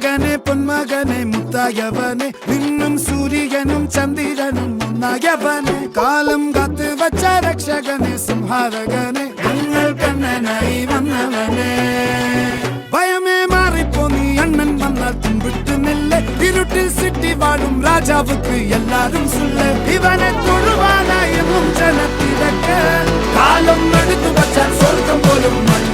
മകനെ പൊന്മകനെ മുത്തായവനെ നിന്നും സൂര്യനും ചന്ദ്രനും ഒന്നായവനെ കാലം കാത്ത് വച്ച രക്ഷകനെ സംഹാരകനെ ഞങ്ങൾ കണ്ണനായി വന്നവനെ ഭയമേ മാറിപ്പോ നീ അണ്ണൻ വന്നാൽ തുമ്പിട്ടുന്നില്ല ഇരുട്ടിൽ സിറ്റി വാഴും രാജാവുക്ക് എല്ലാരും സുല്ല ഇവനെ തൊഴുവാനായും ജനത്തിരക്ക് കാലം എടുത്തു വച്ചാൽ സ്വർഗം പോലും മണ്ണ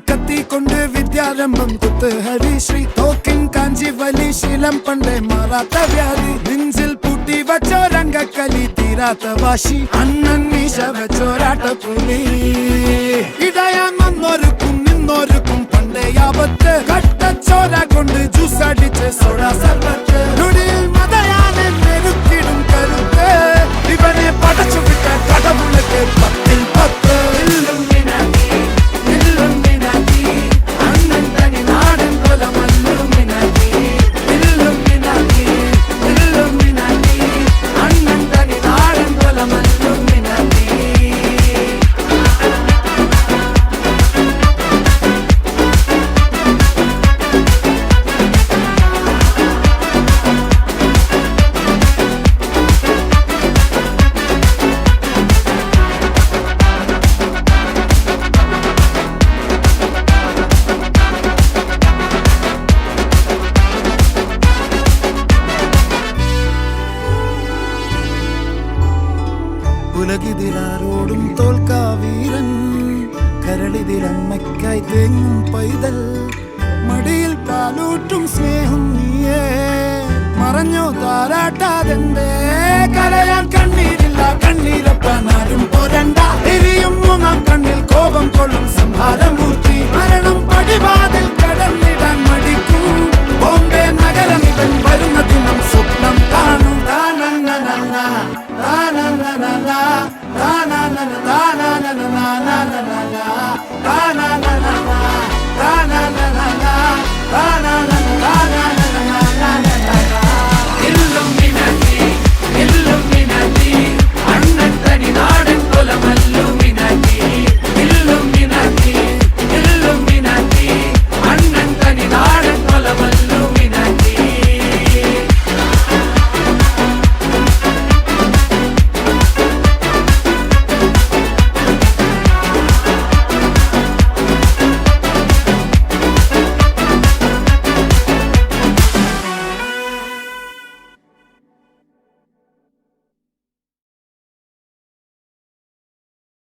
കത്തിക്കൊണ്ട് വിദ്യാരംഭം കുത്ത് ഹരിശ്രീ തോക്കിൻ കാഞ്ചി വലി ശീലം പണ്ടേ മാറാത്ത വ്യാധി നെഞ്ചിൽ പൂട്ടി വച്ചോരംഗക്കലി തീരാത്ത വാശി അണ്ണൻ മീശ വെച്ചോരാട്ടപ്പുലി ഇടയാൻ വന്നോർക്കും നിന്നോർക്കും പണ്ടേ ആപത്ത് കട്ടച്ചോര കൊണ്ട് ജ്യൂസ് അടിച്ച് സോഡ സർബത്ത് നുടിയിൽ മതയാനെ മെരുക്കിടും കരുത്ത് ഇവനെ പടച്ചു വിട്ട കടവുളക്ക് 10-ൽ 10 ഉലകിതിലാരോടും തോൽക്കാ വീരൻ കരളിതിലമ്മയ്ക്കായി തേങ്ങും പൈതൽ മടിയിൽ പാലൂട്ടും സ്നേഹം നീയേ മറഞ്ഞോ താരാട്ടാതെന്തേ കരയാൻ കണ്ണീരില്ല കണ്ണീരപ്പാനാരും പോരണ്ട എരിയും മൂന്നാം കണ്ണിൽ കോപം കൊള്ളും സംഹാരമൂർത്തി മരണം പടിവാതിൽ കടന്നിടാൻ മടിക്കും ബോംബെ നഗരം